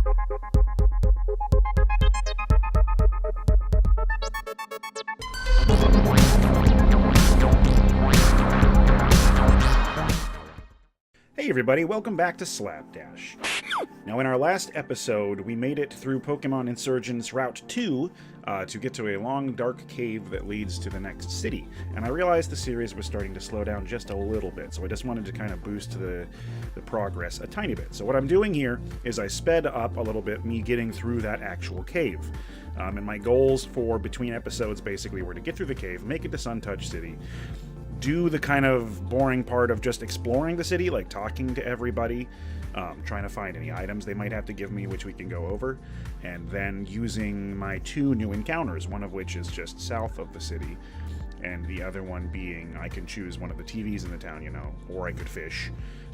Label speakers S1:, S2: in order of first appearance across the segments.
S1: Hey everybody, welcome back to Slapdash. Now in our last episode, we made it through Pokemon Insurgence Route 2 to get to a long, dark cave that leads to the next city. And I realized the series was starting to slow down just a little bit, so I just wanted to kind of boost the progress a tiny bit. So what I'm doing here is I sped up a little bit me getting through that actual cave. And my goals for between episodes basically were to get through the cave, make it to Suntouched City, do the kind of boring part of just exploring the city, like talking to everybody, trying to find any items they might have to give me, which we can go over, and then using my 2 new encounters, one of which is just south of the city, and the other one being I can choose one of the TVs in the town, or I could fish.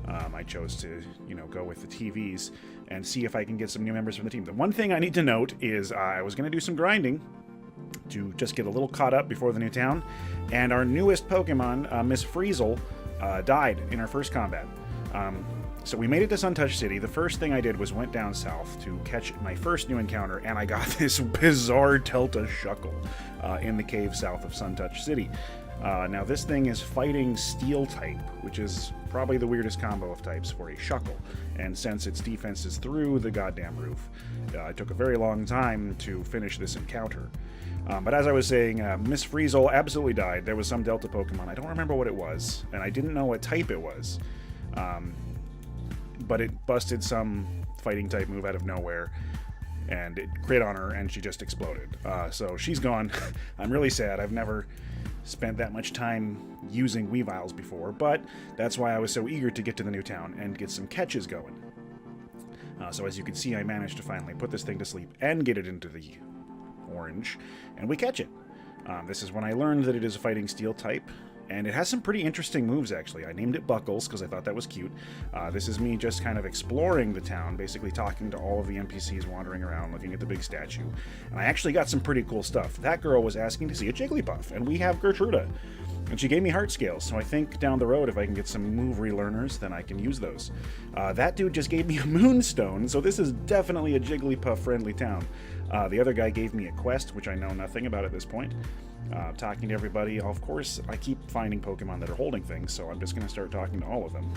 S1: I chose to, go with the TVs and see if I can get some new members from the team. The one thing I need to note is I was going to do some grinding to just get a little caught up before the new town, and our newest Pokemon, Miss Friesel, died in our first combat. So we made it to Suntouched City. The first thing I did was went down south to catch my first new encounter, and I got this bizarre Delta Shuckle in the cave south of Suntouched City. Now this thing is fighting Steel type, which is probably the weirdest combo of types for a Shuckle, and since its defense is through the goddamn roof, it took a very long time to finish this encounter. But as I was saying, Miss Friesel absolutely died. There was some Delta Pokemon. I don't remember what it was, and I didn't know what type it was. But it busted some fighting type move out of nowhere, and it crit on her, and she just exploded. So she's gone. I'm really sad. I've never spent that much time using Weaviles before, but that's why I was so eager to get to the new town and get some catches going. So as you can see, I managed to finally put this thing to sleep and get it into the orange, and we catch it. This is when I learned that it is a fighting Steel type, and it has some pretty interesting moves, actually. I named it Buckles because I thought that was cute. This is me just kind of exploring the town, basically talking to all of the NPCs wandering around, looking at the big statue. And I actually got some pretty cool stuff. That girl was asking to see a Jigglypuff, and we have Gertruda. And she gave me heart scales, so I think down the road, if I can get some move relearners, then I can use those. That dude just gave me a Moonstone, so this is definitely a Jigglypuff-friendly town. The other guy gave me a quest, which I know nothing about at this point. Talking to everybody. Of course, I keep finding Pokemon that are holding things, so I'm just going to start talking to all of them.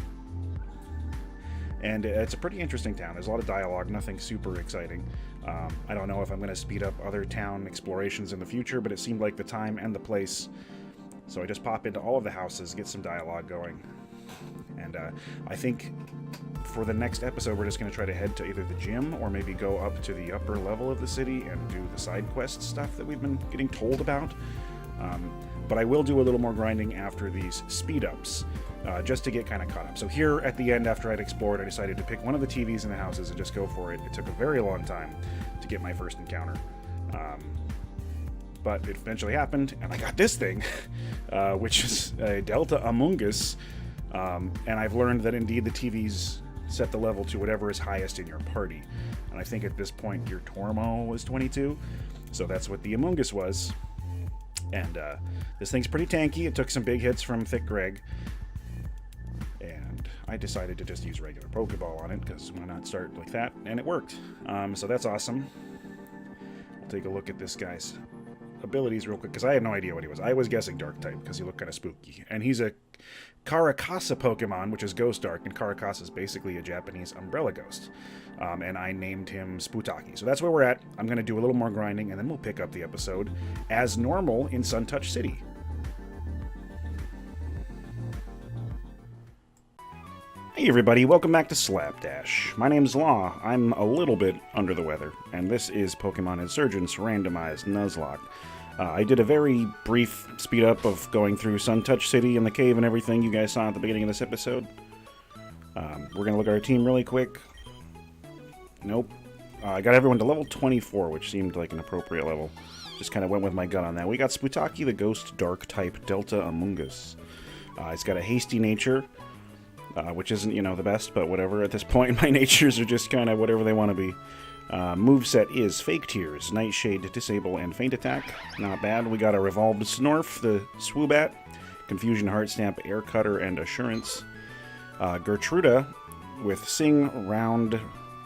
S1: And it's a pretty interesting town. There's a lot of dialogue, nothing super exciting. I don't know if I'm going to speed up other town explorations in the future, but it seemed like the time and the place. So I just pop into all of the houses, get some dialogue going. And I think for the next episode, we're just going to try to head to either the gym or maybe go up to the upper level of the city and do the side quest stuff that we've been getting told about. But I will do a little more grinding after these speed ups, just to get kind of caught up. So here at the end, after I'd explored, I decided to pick one of the TVs in the houses and just go for it. It took a very long time to get my first encounter. But it eventually happened, and I got this thing, which is a Delta Amoonguss. And I've learned that indeed the TVs set the level to whatever is highest in your party. And I think at this point your Tormo was 22, so that's what the Amoonguss was. And this thing's pretty tanky. It took some big hits from Thick Greg. And I decided to just use regular Pokeball on it, because why not start like that? And it worked. So that's awesome. We'll take a look at this guy's abilities real quick, because I had no idea what he was. I was guessing Dark type, because he looked kind of spooky. And he's a Karakasa Pokemon, which is Ghost Dark, and Karakasa is basically a Japanese umbrella ghost. And I named him Sputaki. So that's where we're at. I'm going to do a little more grinding, and then we'll pick up the episode as normal in Suntouched City. Hey everybody, welcome back to Slapdash. My name's Law. I'm a little bit under the weather, and this is Pokemon Insurgence Randomized Nuzlocke. I did a very brief speed up of going through Suntouched City and the cave and everything you guys saw at the beginning of this episode. We're going to look at our team really quick. Nope. I got everyone to level 24, which seemed like an appropriate level. Just kind of went with my gut on that. We got Sputaki, the Ghost Dark type Delta Amoonguss. It's got a hasty nature, which isn't, the best, but whatever. At this point, my natures are just kind of whatever they want to be. Moveset is Fake Tears, Nightshade, Disable, and Faint Attack. Not bad. We got a Revolved Snorf, the Swoobat, Confusion Heart Stamp, Air Cutter, and Assurance. Gertruda with Sing, Round,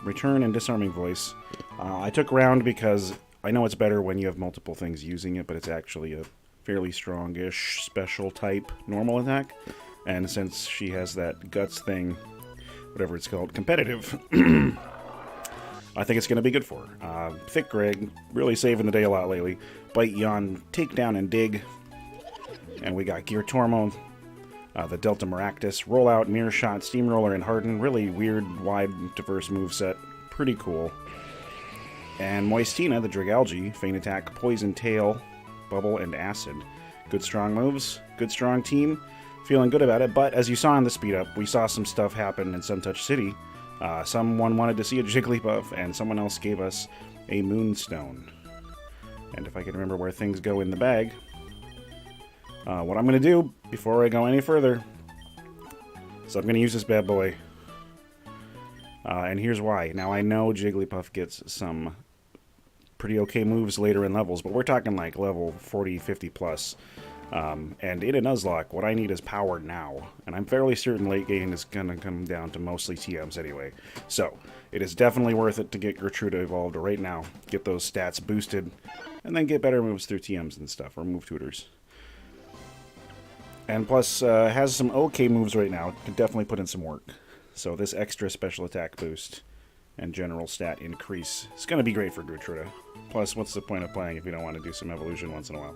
S1: Return and Disarming Voice. I took Round because I know it's better when you have multiple things using it, but it's actually a fairly strongish special type normal attack. And since she has that Guts thing, whatever it's called, competitive, I think it's going to be good for her. Thick Greg, really saving the day a lot lately. Bite Yawn, Takedown and Dig. And we got Gear Tormo, the Delta Maractus, Rollout, Mirror Shot, Steamroller, and Harden. Really weird, wide, diverse moveset. Pretty cool. And Moistina, the Dragalge, Feint Attack, Poison Tail, Bubble, and Acid. Good strong moves, good strong team. Feeling good about it, but as you saw in the speed up, we saw some stuff happen in Suntouched City. Someone wanted to see a Jigglypuff, and someone else gave us a Moonstone. And if I can remember where things go in the bag, what I'm going to do before I go any further, so I'm going to use this bad boy. And here's why. Now, I know Jigglypuff gets some pretty okay moves later in levels, but we're talking like level 40, 50 plus. And in a Nuzlocke, what I need is power now. And I'm fairly certain late game is going to come down to mostly TMs anyway. So, it is definitely worth it to get Gertruda evolved right now. Get those stats boosted, and then get better moves through TMs and stuff, or move tutors. And plus, has some okay moves right now. Can definitely put in some work. So this extra special attack boost and general stat increase is going to be great for Gertruda. Plus, what's the point of playing if you don't want to do some evolution once in a while?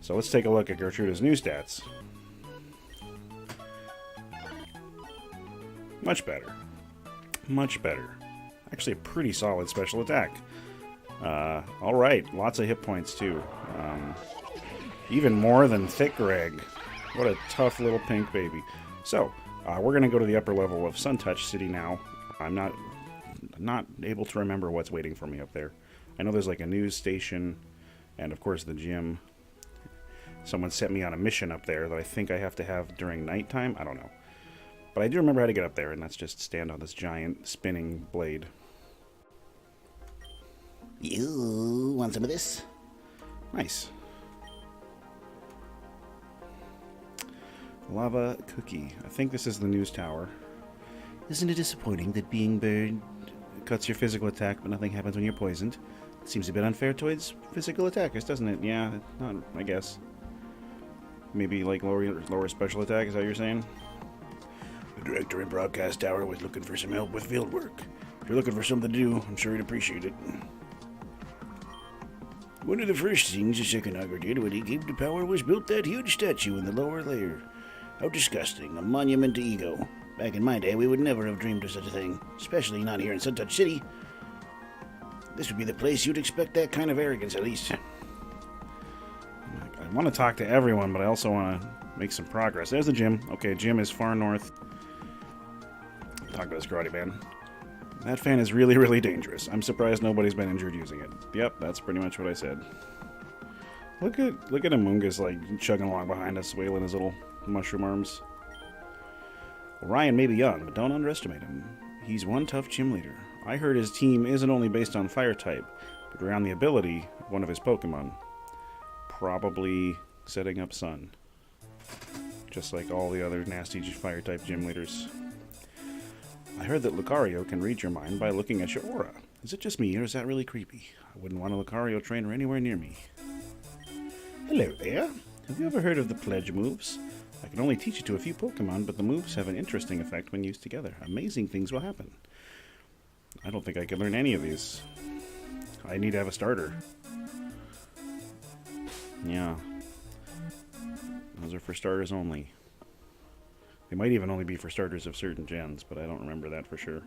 S1: So let's take a look at Gertruda's new stats. Much better. Much better. Actually a pretty solid special attack. Alright, lots of hit points too. Even more than Thick Greg. What a tough little pink baby. So, we're going to go to the upper level of Suntouched City now. I'm not able to remember what's waiting for me up there. I know there's like a news station, and of course the gym. Someone sent me on a mission up there that I think I have to have during nighttime. I don't know. But I do remember how to get up there, and that's just stand on this giant spinning blade.
S2: You want some of this?
S1: Nice. Lava Cookie. I think this is the news tower.
S2: Isn't it disappointing that being burned
S1: Cuts your physical attack, but nothing happens when you're poisoned? Seems a bit unfair towards physical attackers, doesn't it? Yeah, not, I guess. Maybe like lower special attack, is that what you're saying?
S2: The director in Broadcast Tower was looking for some help with field work. If you're looking for something to do, I'm sure he'd appreciate it. One of the first things the second Augur did when he came to power was built that huge statue in the lower layer. How disgusting, a monument to ego. Back in my day, we would never have dreamed of such a thing, especially not here in Suntouched City. This would be the place you'd expect that kind of arrogance, at least.
S1: I want to talk to everyone, but I also want to make some progress. There's the gym. Okay, gym is far north. Talk to this karate man. That fan is really, really dangerous. I'm surprised nobody's been injured using it. Yep, that's pretty much what I said. Look at Amoonguss like chugging along behind us, wailing his little mushroom arms. Well, Ryan may be young, but don't underestimate him. He's one tough gym leader. I heard his team isn't only based on fire type, but around the ability of one of his Pokemon. Probably setting up Sun. Just like all the other nasty fire type gym leaders. I heard that Lucario can read your mind by looking at your aura. Is it just me, or is that really creepy? I wouldn't want a Lucario trainer anywhere near me.
S2: Hello there.
S1: Have you ever heard of the pledge moves? I can only teach it to a few Pokemon, but the moves have an interesting effect when used together. Amazing things will happen. I don't think I could learn any of these. I need to have a starter. Yeah. Those are for starters only. They might even only be for starters of certain gens, but I don't remember that for sure.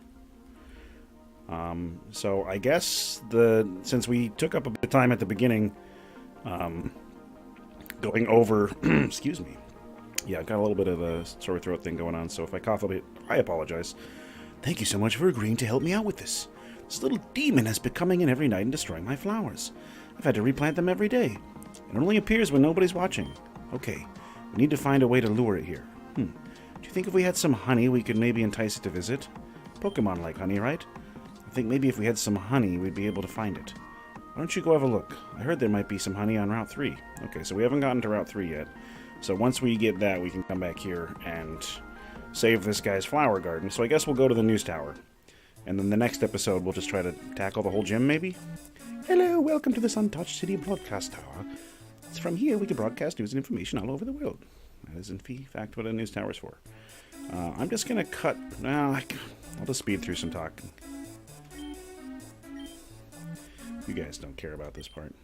S1: So I guess since we took up a bit of time at the beginning, going over, excuse me. Yeah, I've got a little bit of a sore throat thing going on, so if I cough a bit, I apologize.
S2: Thank you so much for agreeing to help me out with this. This little demon has been coming in every night and destroying my flowers. I've had to replant them every day. It only appears when nobody's watching. Okay, we need to find a way to lure it here. Do you think if we had some honey, we could maybe entice it to visit? Pokemon like honey, right? I think maybe if we had some honey, we'd be able to find it. Why don't you go have a look? I heard there might be some honey on Route 3. Okay, so we haven't gotten to Route 3 yet. So once we get that, we can come back here and save this guy's flower garden. So I guess we'll go to the news tower. And then the next episode, we'll just try to tackle the whole gym, maybe? Hello, welcome to the Suntouched City Broadcast Tower. It's from here we can broadcast news and information all over the world. That is, in fact, what a news tower is for. I'm just going to cut... Well, I'll just speed through some talking. You guys don't care about this part.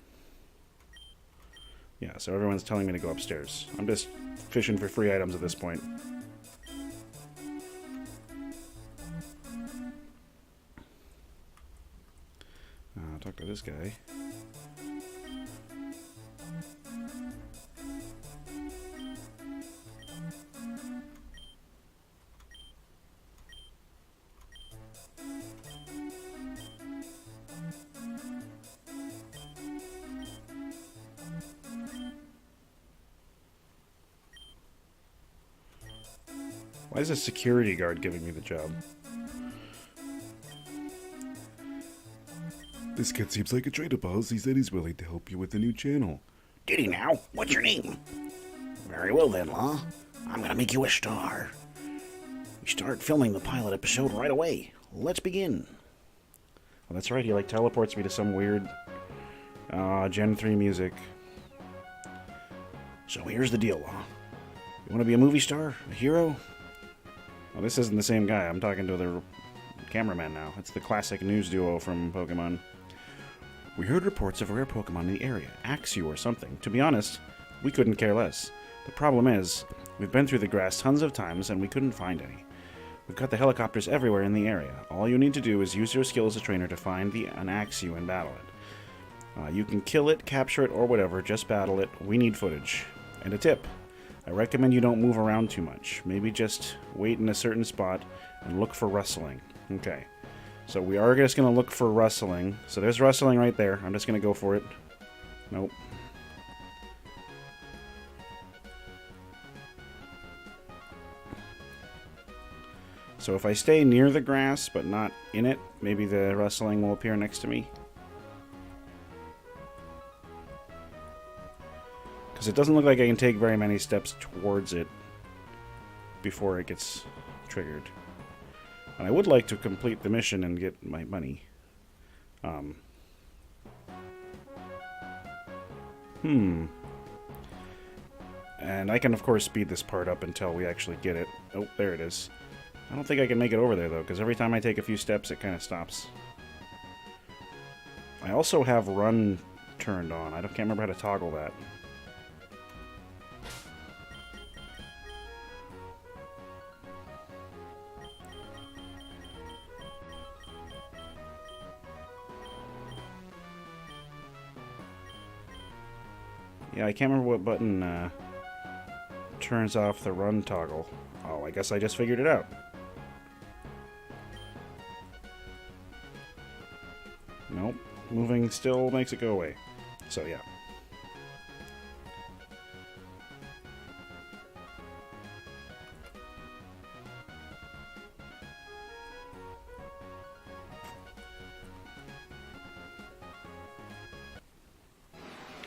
S2: Yeah, so everyone's telling me to go upstairs. I'm just fishing for free items at this point. Talk to this guy. Why is a security guard giving me the job?
S3: This kid seems like a trader, boss. He said he's willing to help you with the new channel.
S2: Did he now? What's your name? Very well then, Law. I'm gonna make you a star. We start filming the pilot episode right away. Let's begin. Oh, that's right, he like teleports me to some weird Gen 3 music. So here's the deal, Law. You wanna be a movie star? A hero? Well, this isn't the same guy. I'm talking to the cameraman now. It's the classic news duo from Pokemon. We heard reports of a rare Pokemon in the area, Axew or something. To be honest, we couldn't care less. The problem is, we've been through the grass tons of times and we couldn't find any. We've got the helicopters everywhere in the area. All you need to do is use your skill as a trainer to find an Axew and battle it. You can kill it, capture it, or whatever, just battle it. We need footage. And a tip. I recommend you don't move around too much. Maybe just wait in a certain spot and look for rustling. Okay. So we are just going to look for rustling. So there's rustling right there. I'm just going to go for it. Nope. So if I stay near the grass but not in it, maybe the rustling will appear next to me. Because it doesn't look like I can take very many steps towards it before it gets triggered. And I would like to complete the mission and get my money. And I can, of course, speed this part up until we actually get it. Oh, there it is. I don't think I can make it over there, though, because every time I take a few steps, it kind of stops. I also have run turned on. I can't remember how to toggle that. Yeah, I can't remember what button turns off the run toggle. Oh, I guess I just figured it out. Nope. Moving still makes it go away. So, yeah.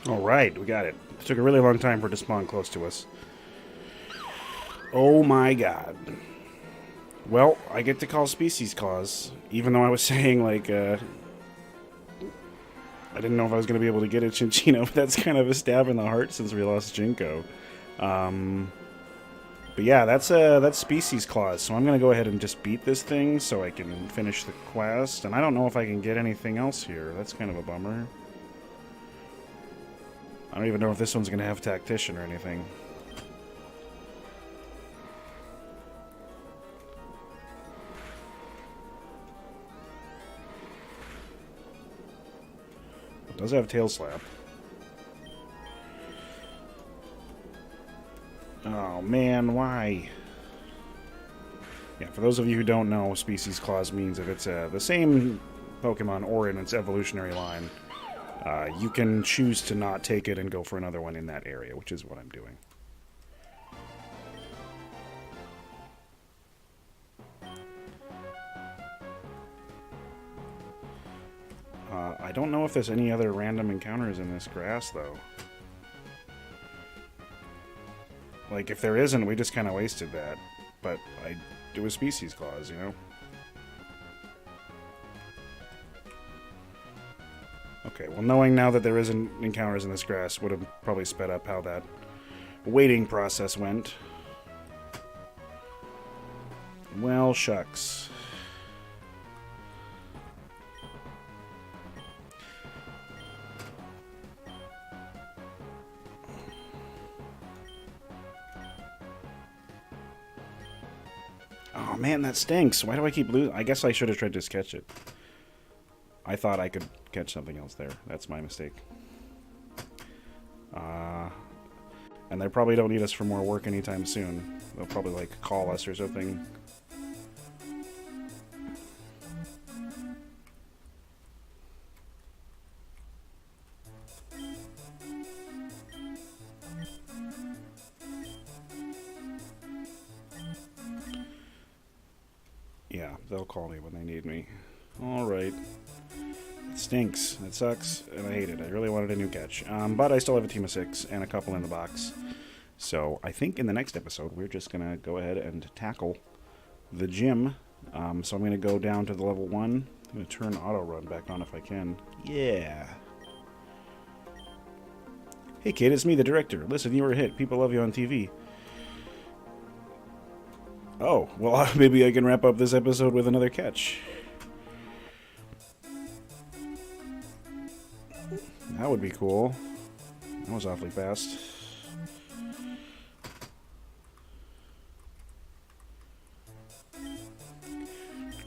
S2: Alright, we got it. It took a really long time for it to spawn close to us. Oh my god. Well, I get to call Species Clause, even though I was saying, like, I didn't know if I was going to be able to get a Chinchino, but that's kind of a stab in the heart since we lost Jinko. But yeah, that's Species Clause, so I'm going to go ahead and just beat this thing so I can finish the quest, and I don't know if I can get anything else here. That's kind of a bummer. I don't even know if this one's going to have Tactician or anything. It does have Tail Slap. Oh man, why? Yeah, for those of you who don't know, Species Clause means if it's the same Pokemon or in its evolutionary line, you can choose to not take it and go for another one in that area, which is what I'm doing. I don't know if there's any other random encounters in this grass, though. Like, if there isn't, we just kind of wasted that. But I do a Species Clause, you know?
S1: Okay, well, knowing now that there isn't encounters in this grass would have probably sped up how that waiting process went. Well, shucks. Oh man, that stinks. Why do I keep losing? I guess I should have tried to just catch it. I thought I could catch something else there. That's my mistake. And they probably don't need us for more work anytime soon. They'll probably, like, call us or something. Yeah, they'll call me when they need me. Alright. It stinks. It sucks, and I hate it. I really wanted a new catch. But I still have a team of 6 and a couple in the box. So I think in the next episode, we're just going to go ahead and tackle the gym. So I'm going to go down to the level 1. I'm going to turn auto run back on if I can. Yeah. Hey kid, it's me, the director. Listen, you were a hit. People love you on TV. Oh, well, maybe I can wrap up this episode with another catch. That would be cool. That was awfully fast.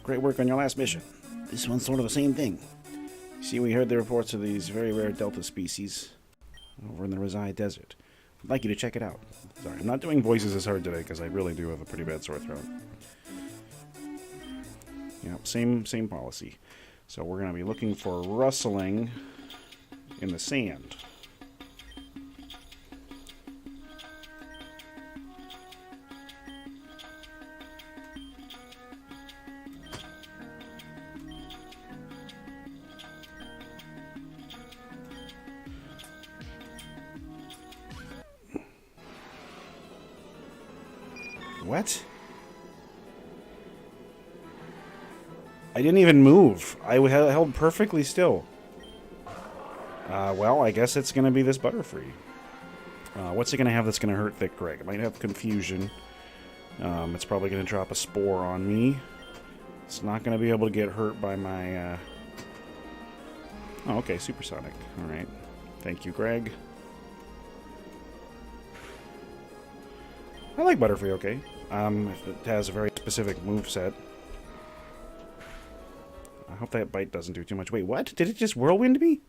S1: Great work on your last mission. This one's sort of the same thing. See, we heard the reports of these very rare Delta species over in the Rizai Desert. I'd like you to check it out. Sorry, I'm not doing voices as hard today because I really do have a pretty bad sore throat. Yep, same policy. So we're going to be looking for rustling in the sand. What? I didn't even move. I held perfectly still. Well, I guess it's going to be this Butterfree. What's it going to have that's going to hurt Thick Greg? It might have Confusion. It's probably going to drop a Spore on me. It's not going to be able to get hurt by my... Oh, okay, Supersonic. Alright. Thank you, Greg. I like Butterfree, okay. If it has a very specific moveset. I hope that bite doesn't do too much. Wait, what? Did it just Whirlwind me?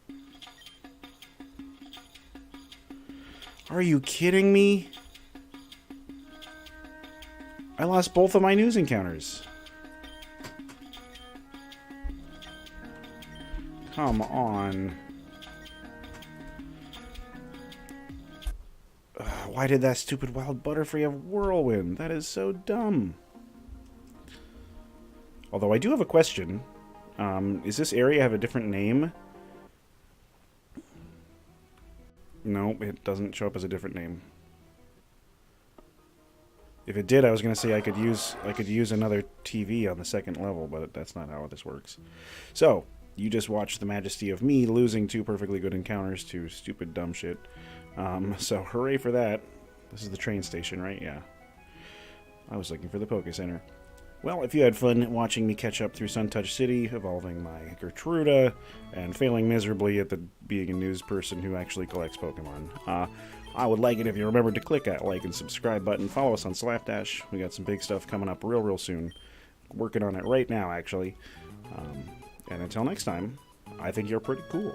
S1: Are you kidding me? I lost both of my news encounters. Come on. Why did that stupid wild Butterfree have Whirlwind? That is so dumb. Although I do have a question. Does this area have a different name? No, it doesn't show up as a different name. If it did, I was going to say I could use another TV on the second level, but that's not how this works. So, you just watched the majesty of me losing 2 perfectly good encounters to stupid dumb shit. So hooray for that. This is the train station, right? Yeah. I was looking for the Poké Center. Well, if you had fun watching me catch up through Suntouched City, evolving my Gertruda, and failing miserably at being a news person who actually collects Pokemon, I would like it if you remembered to click that like and subscribe button. Follow us on Slapdash. We got some big stuff coming up real soon. Working on it right now, actually. And until next time, I think you're pretty cool.